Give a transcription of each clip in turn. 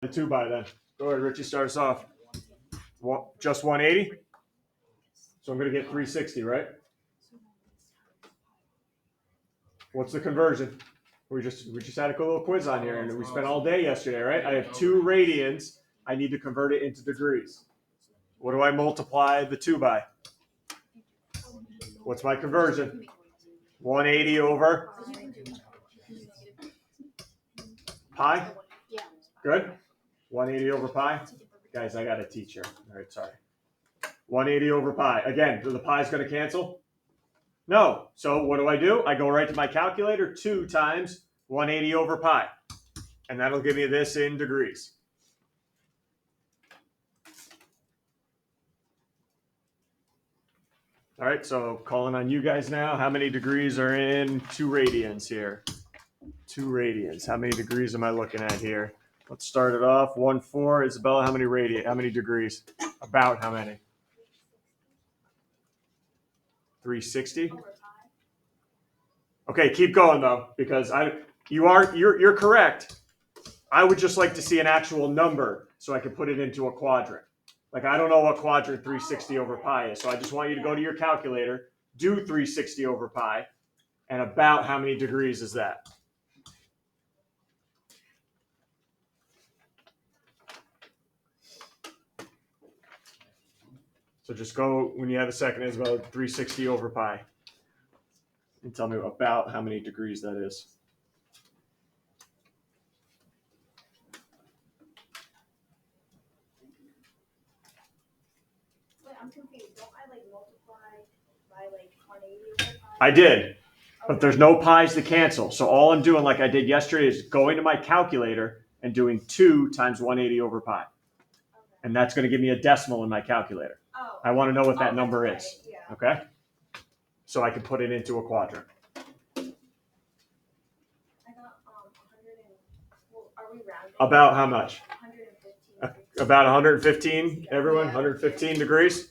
The 2 by then. Go ahead, Richie, start us off. Just 180? So I'm going to get 360, right? What's the conversion? We just had a little quiz on here, and we spent all day yesterday, right? I have 2 radians. I need to convert it into degrees. What do I multiply the 2 by? What's my conversion? 180 over pi? Good? 180 over pi? Guys, I got to teach here. All right, sorry. 180 over pi. Again, the pi is going to cancel? No. So what do? I go right to my calculator, 2 times 180 over pi. And that'll give me this in degrees. All right, so calling on you guys now. How many degrees are in 2 radians here? 2 radians. How many degrees am I looking at here? Let's start it off. 1,4. Isabella, how many degrees? About how many? 360? Okay, keep going though, because you're correct. I would just like to see an actual number so I can put it into a quadrant. Like, I don't know what quadrant 360 over pi is, so I just want you to go to your calculator, do 360 over pi, and about how many degrees is that? So just go, when you have a second, it's about 360 over pi. And tell me about how many degrees that is. I'm confused. Don't I multiply by 180 over pi? I did, but there's no pi's to cancel. So all I'm doing, like I did yesterday, is going to my calculator and doing 2 times 180 over pi. Okay. And that's going to give me a decimal in my calculator. Oh. I want to know what that number is. Yeah. Okay? So I can put it into a quadrant. I got 100 and, well, are we rounding? About how much? 115. About 115, everyone? 115 degrees?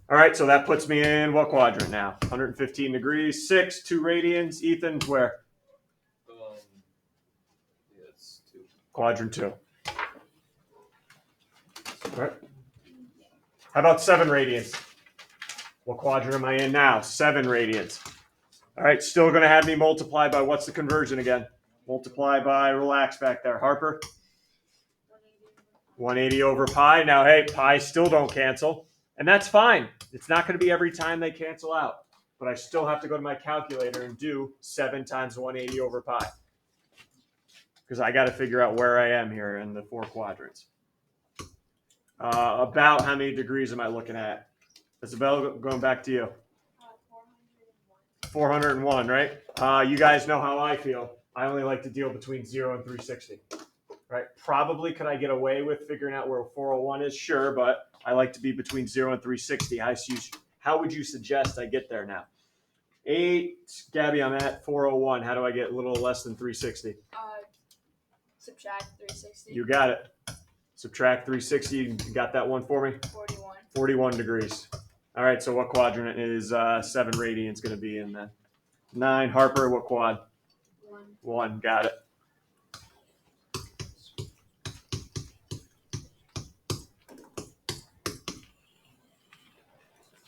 All right, so that puts me in what quadrant now? 115 degrees, 6, 2 radians. Ethan, where? It's 2. Quadrant 2. All right. How about 7 radians? What quadrant am I in now? 7 radians. All right, still going to have me multiply by, what's the conversion again? Multiply by, relax back there. Harper? 180 over pi. Now, hey, pi still don't cancel. And that's fine. It's not going to be every time they cancel out. But I still have to go to my calculator and do 7 times 180 over pi. Because I got to figure out where I am here in the 4 quadrants. About how many degrees am I looking at? Isabel, going back to you. 401, right? You guys know how I feel. I only like to deal between 0 and 360. Right? Probably could I get away with figuring out where 401 is? Sure, but I like to be between 0 and 360. How would you suggest I get there now? 8, Gabby, I'm at 401. How do I get a little less than 360? Subtract 360. You got it. Subtract 360. You got that one for me? 41. 41 degrees. All right, so what quadrant is 7 radians going to be in then? 9. Harper, what quad? 1. Got it.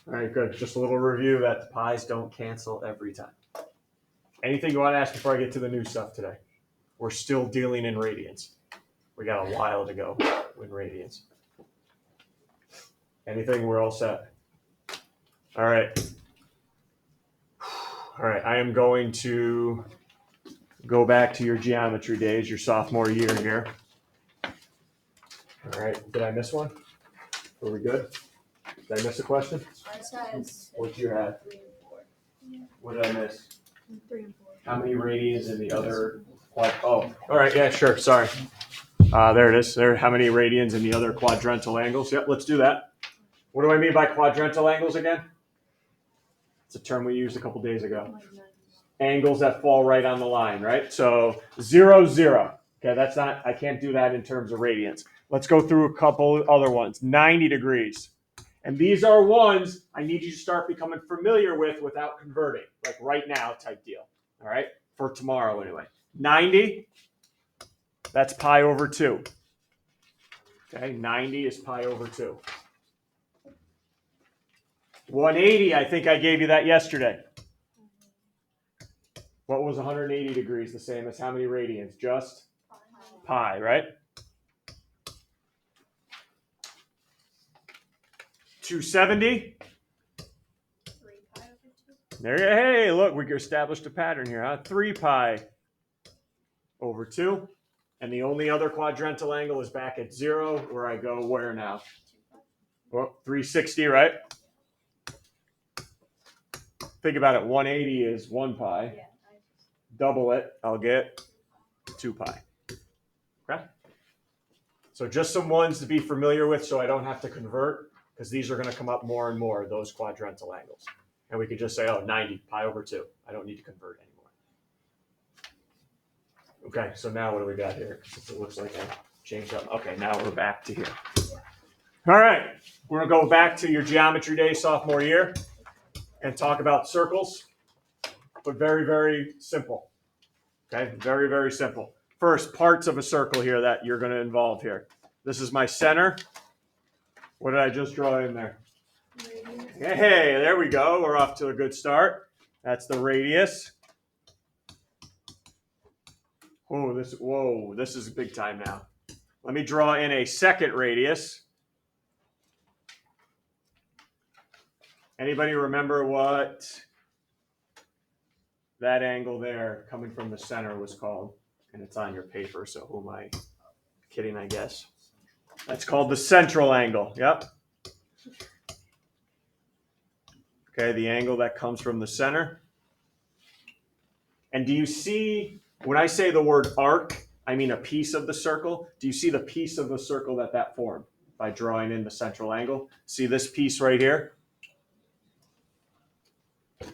All right, good. Just a little review that the pi's don't cancel every time. Anything you want to ask before I get to the new stuff today? We're still dealing in radians. We got a while to go in radians. Anything? We're all set. All right. All right, I am going to go back to your geometry days, your sophomore year here. All right, did I miss one? Are we good? Did I miss a question? What you had? 3 and 4. What did I miss? 3 and 4. How many radians in the other quad? Oh, all right, yeah, sure, sorry. There it is. How many radians in the other quadrantal angles? Yep, let's do that. What do I mean by quadrantal angles again? It's a term we used a couple days ago. Angles that fall right on the line, right? So 0, 0. Okay, that's not, I can't do that in terms of radians. Let's go through a couple other ones. 90 degrees. And these are ones I need you to start becoming familiar with without converting, like right now type deal. All right, for tomorrow anyway. 90, that's pi over 2. Okay, 90 is pi over 2. 180, I think I gave you that yesterday. What was 180 degrees? The same as how many radians? Just pi, right? 270. 3 pi over 2. There you hey, look, we established a pattern here, huh? 3 pi over 2. And the only other quadrantal angle is back at 0, where I go where now? Well, 360, right? Think about it. 180 is 1 pi. Yeah. Double it, I'll get 2 pi. Okay? So just some ones to be familiar with so I don't have to convert, because these are going to come up more and more, those quadrantal angles. And we could just say, oh, 90 pi over 2. I don't need to convert anymore. Okay, so now what do we got here? Since it looks like I changed up. Okay, now we're back to here. All right, we're going to go back to your geometry day sophomore year and talk about circles, but very, very simple. Okay, very, very simple. First, parts of a circle here that you're going to involve here. This is my center. What did I just draw in there? Hey, there we go. We're off to a good start. That's the radius. Oh, this is big time now. Let me draw in a second radius. Anybody remember what that angle there coming from the center was called? And it's on your paper, so who am I kidding, I guess? That's called the central angle. Yep. Okay, the angle that comes from the center. And do you see, when I say the word arc, I mean a piece of the circle. Do you see the piece of the circle that formed by drawing in the central angle? See this piece right here?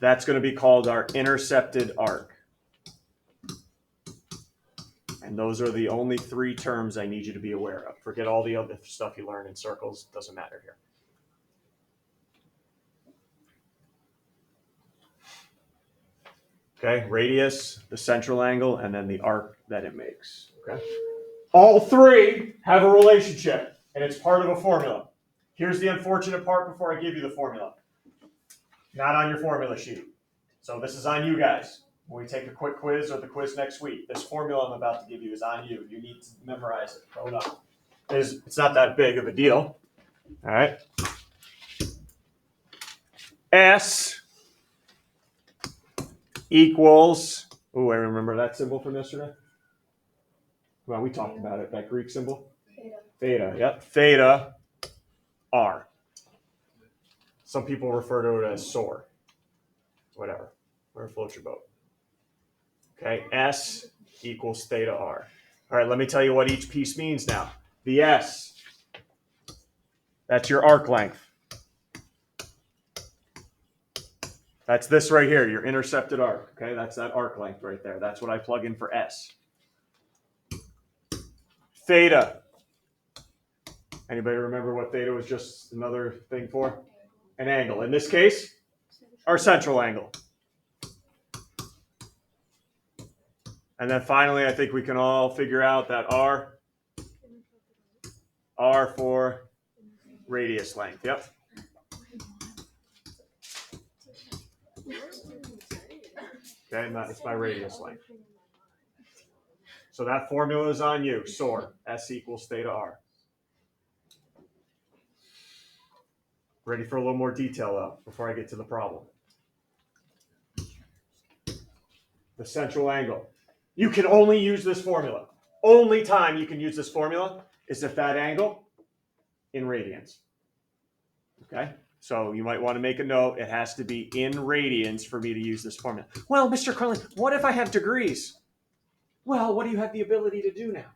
That's going to be called our intercepted arc. And those are the only 3 terms I need you to be aware of. Forget all the other stuff you learn in circles. Doesn't matter here. Okay, radius, the central angle, and then the arc that it makes. Okay. All 3 have a relationship, and it's part of a formula. Here's the unfortunate part before I give you the formula. Not on your formula sheet. So this is on you guys. When we take a quick quiz or the quiz next week, this formula I'm about to give you is on you. You need to memorize it. Throw it up. It's not that big of a deal. All right. S equals, oh, I remember that symbol from yesterday. Well, we talked about it, that Greek symbol. Theta, yep. Theta R. Some people refer to it as SOR. Whatever. Where floats your boat. Okay, S equals theta R. All right, let me tell you what each piece means now. The S, that's your arc length. That's this right here, your intercepted arc. Okay, that's that arc length right there. That's what I plug in for S. Theta. Anybody remember what theta was just another thing for? An angle. In this case, our central angle. And then finally, I think we can all figure out that R for radius length. Yep. Okay, and that's my radius length. So that formula is on you. SOR, S equals theta R. Ready for a little more detail though, before I get to the problem. The central angle. You can only use this formula. Only time you can use this formula is if that angle in radians. Okay? So you might want to make a note. It has to be in radians for me to use this formula. Well, Mr. Carlin, what if I have degrees? Well, what do you have the ability to do now?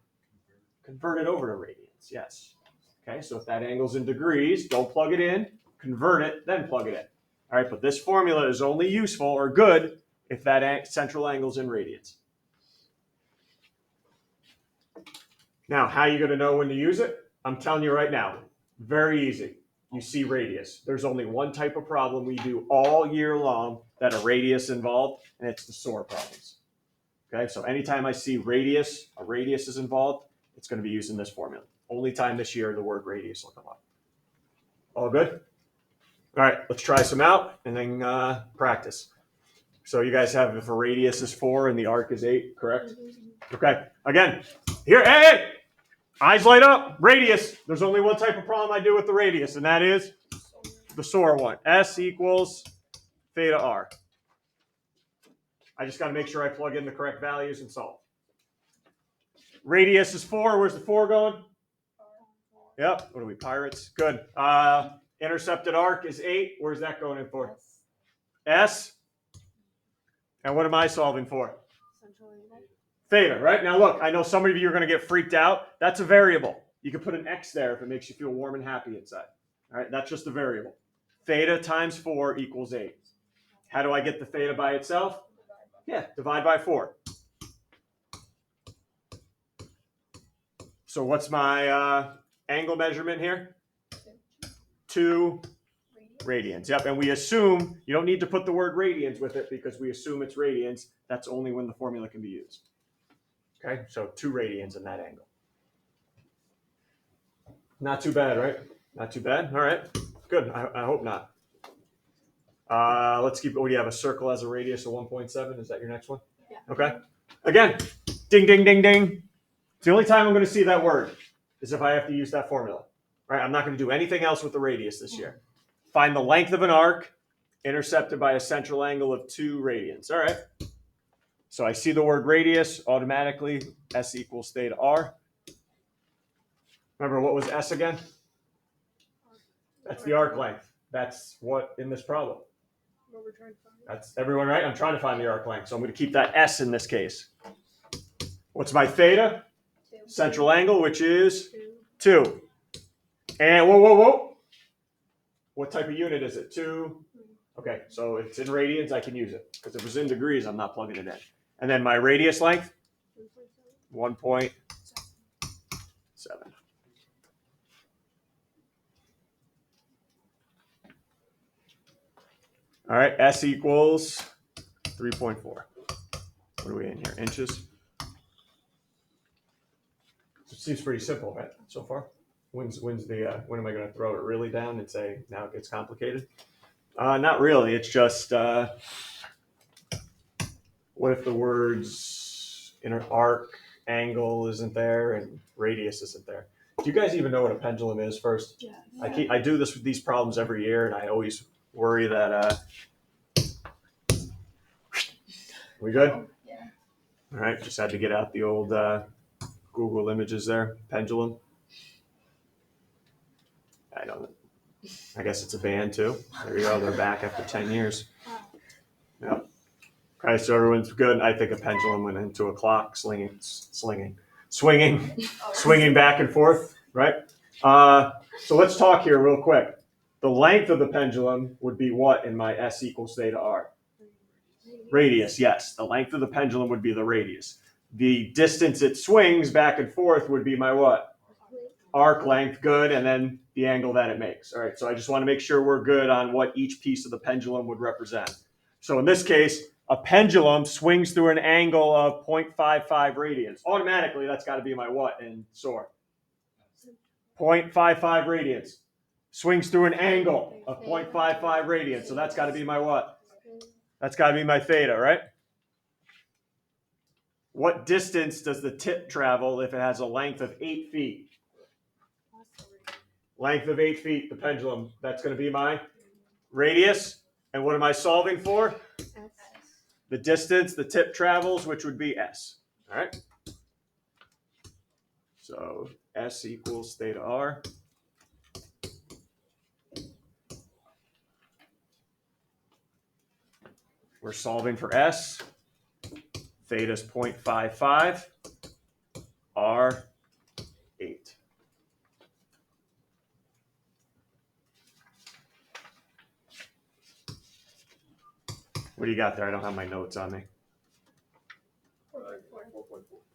Convert it over to radians. Yes. Okay, so if that angle's in degrees, don't plug it in. Convert it, then plug it in. All right, but this formula is only useful or good if that central angle's in radians. Now, how are you going to know when to use it? I'm telling you right now, very easy. You see radius. There's only one type of problem we do all year long that a radius involved, and it's the SOR problems. Okay, so anytime I see radius, a radius is involved, it's going to be using this formula. Only time this year the word radius will come up. All good? All right, let's try some out and then practice. So you guys have if a radius is 4 and the arc is 8, correct? Okay, again, here, hey! Eyes light up, radius. There's only one type of problem I do with the radius, and that is the SOAR one. S equals theta r. I just got to make sure I plug in the correct values and solve. Radius is 4. Where's the 4 going? Yep. What are we, pirates? Good. Intercepted arc is 8. Where's that going in for? S. And what am I solving for? Theta, right? Now look, I know some of you are going to get freaked out. That's a variable. You can put an X there if it makes you feel warm and happy inside. All right, that's just a variable. Theta times 4 equals 8. How do I get the theta by itself? Yeah, divide by 4. So what's my angle measurement here? 2 radians. Yep, and we assume, you don't need to put the word radians with it because we assume it's radians. That's only when the formula can be used. Okay, so 2 radians in that angle. Not too bad, right? Not too bad. All right, good. I hope not. Let's keep. What do you have? A circle as a radius of 1.7. Is that your next one? Yeah. Okay. Again, ding, ding, ding, ding. It's the only time I'm going to see that word is if I have to use that formula. Right? I'm not going to do anything else with the radius this year. Find the length of an arc intercepted by a central angle of 2 radians. All right. So I see the word radius automatically. S equals theta r. Remember what was S again? That's the arc length. That's what in this problem. That's everyone right? I'm trying to find the arc length. So I'm going to keep that S in this case. What's my theta? 2. Central angle, which is 2. And whoa. What type of unit is it? 2. Okay, so it's in radians, I can use it. Because if it's in degrees, I'm not plugging it in. And then my radius length? 1.7. All right, S equals 3.4. What are we in here? Inches? It seems pretty simple, right? So far. When am I going to throw it really down and say now it gets complicated? Not really. It's just what if the words inner arc, angle isn't there, and radius isn't there? Do you guys even know what a pendulum is first? Yeah. I do these problems every year, and I always worry that. We good? Yeah. All right. Just had to get out the old Google images there. Pendulum. I guess it's a band too. There you go. They're back after 10 years. Yeah. Okay, so everyone's good. I think a pendulum went into a clock, swinging back and forth, right? So let's talk here real quick. The length of the pendulum would be what in my S equals theta r? Radius, yes. The length of the pendulum would be the radius. The distance it swings back and forth would be my what? Arc length, good, and then the angle that it makes. All right, so I just want to make sure we're good on what each piece of the pendulum would represent. So in this case, a pendulum swings through an angle of 0.55 radians. Automatically, that's got to be my what in SOAR? 0.55 radians. Swings through an angle of 0.55 radians. So that's got to be my what? That's got to be my theta, right? What distance does the tip travel if it has a length of 8 feet? Length of 8 feet, the pendulum. That's going to be my radius. And what am I solving for? The distance the tip travels, which would be S. All right. So S equals theta r. We're solving for S. Theta is 0.55. R, 8. What do you got there? I don't have my notes on me.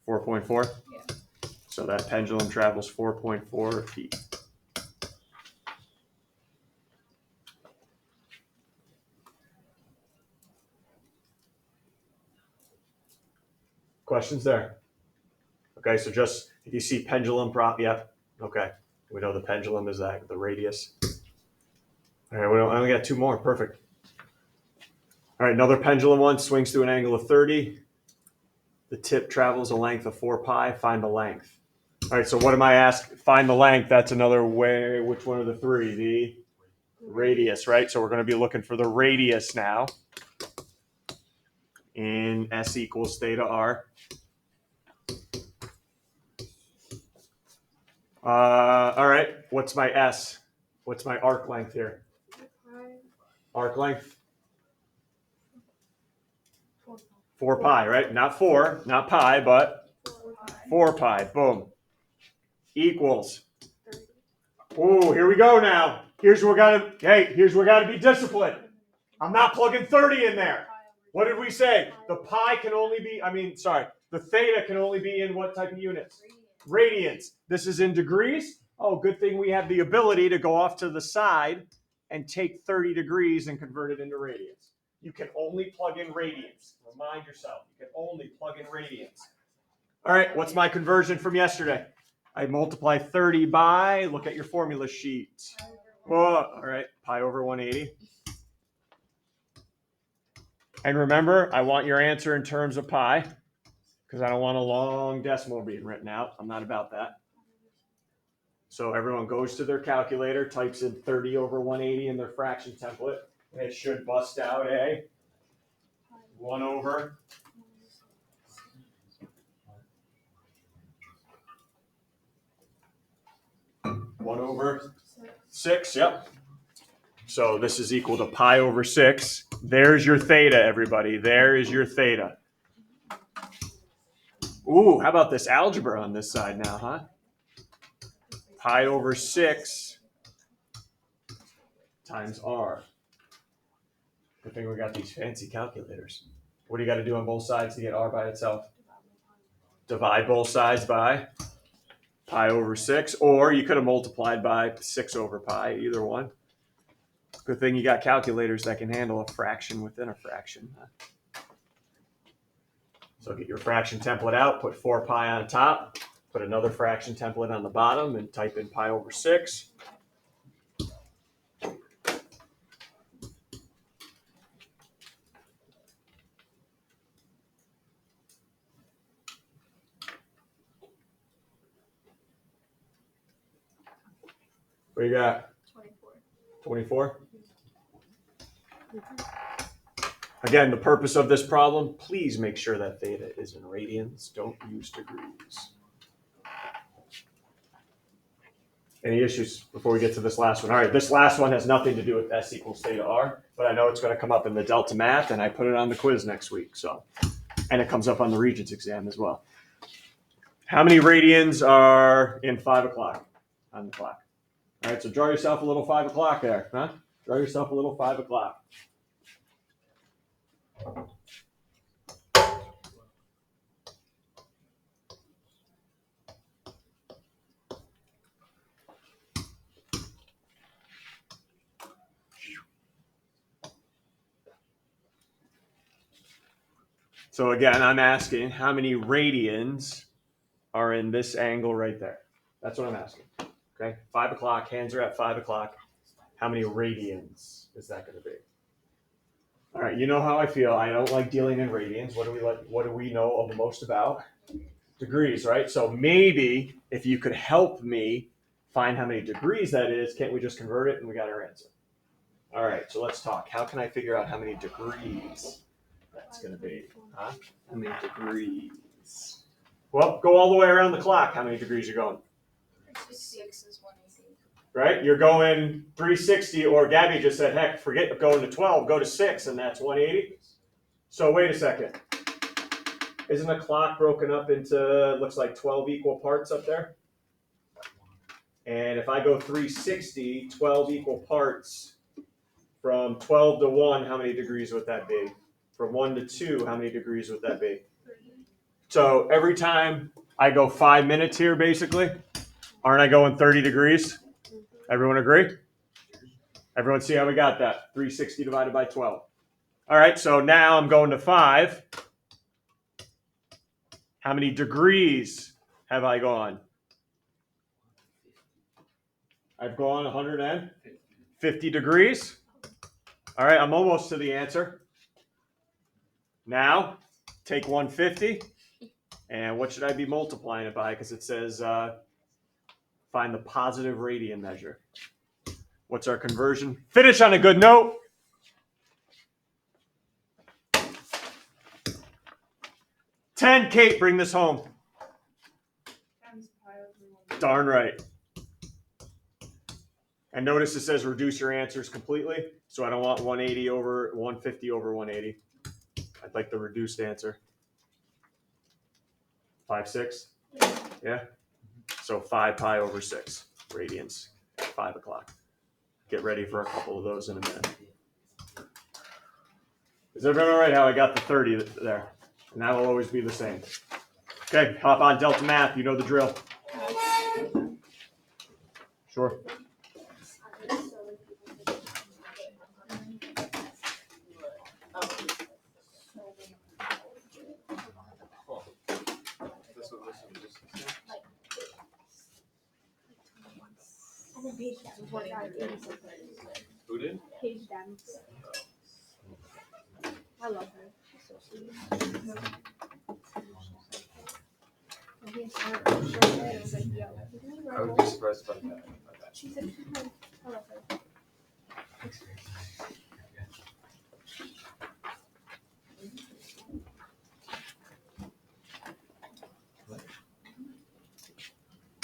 4.4? Yeah. So that pendulum travels 4.4 feet. Questions there? Okay, so just if you see pendulum prop, yep. Okay. We know the pendulum is that, the radius. All right, I only got two more. Perfect. All right, another pendulum one swings through an angle of 30. The tip travels a length of 4 pi. Find the length. All right, so what am I asking? Find the length. That's another way. Which one of the three? The radius, right? So we're going to be looking for the radius now in S equals theta r. All right, what's my S? What's my arc length here? Arc length? 4 pi, right? Not 4, not pi, but 4 pi. Boom. Equals. Ooh, here we go now. Here's where we gotta be disciplined. I'm not plugging 30 in there. What did we say? The theta can only be in what type of units? Radians. This is in degrees. Oh, good thing we have the ability to go off to the side and take 30 degrees and convert it into radians. You can only plug in radians. Remind yourself, you can only plug in radians. All right, what's my conversion from yesterday? I multiply 30 by, look at your formula sheet. Oh, all right, pi over 180. And remember, I want your answer in terms of pi because I don't want a long decimal being written out. I'm not about that. So everyone goes to their calculator, types in 30 over 180 in their fraction template, and it should bust out a 1 over 6. Yep. So this is equal to pi over 6. There's your theta, everybody. There is your theta. Ooh, how about this algebra on this side now, huh? Pi over 6 times r. Good thing we got these fancy calculators. What do you got to do on both sides to get r by itself? Divide both sides by pi over 6, or you could have multiplied by 6 over pi, either one. Good thing you got calculators that can handle a fraction within a fraction. So get your fraction template out, put 4 pi on top, put another fraction template on the bottom, and type in pi over 6. What do you got? 24? Again, the purpose of this problem, please make sure that theta is in radians. Don't use degrees. Any issues before we get to this last one? All right, this last one has nothing to do with S equals theta r, but I know it's going to come up in the Delta Math, and I put it on the quiz next week. And it comes up on the Regents exam as well. How many radians are in 5 o'clock on the clock? All right, so draw yourself a little 5 o'clock there, huh? Draw yourself a little 5 o'clock. So again, I'm asking how many radians are in this angle right there? That's what I'm asking. Okay, 5 o'clock, hands are at 5 o'clock. How many radians is that going to be? All right, you know how I feel. I don't like dealing in radians. What do we know the most about? Degrees, right? So maybe if you could help me find how many degrees that is, can't we just convert it and we got our answer? All right, so let's talk. How can I figure out how many degrees that's going to be? Huh? How many degrees? Well, go all the way around the clock. How many degrees you're going? 6 is 180. Right? You're going 360, or Gabby just said, heck, forget going to 12, go to 6, and that's 180. So wait a second. Isn't a clock broken up into, looks like 12 equal parts up there? And if I go 360, 12 equal parts, from 12 to 1, how many degrees would that be? From 1 to 2, how many degrees would that be? So every time I go 5 minutes here, basically, aren't I going 30 degrees? Everyone agree? Everyone see how we got that? 360 divided by 12. All right, so now I'm going to 5. How many degrees have I gone? I've gone 150 degrees. All right, I'm almost to the answer. Now, take 150, and what should I be multiplying it by? Because it says find the positive radian measure. What's our conversion? Finish on a good note. 10, Kate, bring this home. Darn right. And notice it says reduce your answers completely. So I don't want 180 over 150 over 180. I'd like the reduced answer. 5, 6? Yeah? So 5 pi over 6 radians at 5 o'clock. Get ready for a couple of those in a minute. Is everyone all right how I got the 30 there? And that will always be the same. Okay, hop on Delta Math. You know the drill. Sure. And then Paige Dad was working on 80 something. Who did? Paige Dad. I love her. She's so sweet. I would be surprised by that. She said, I love her.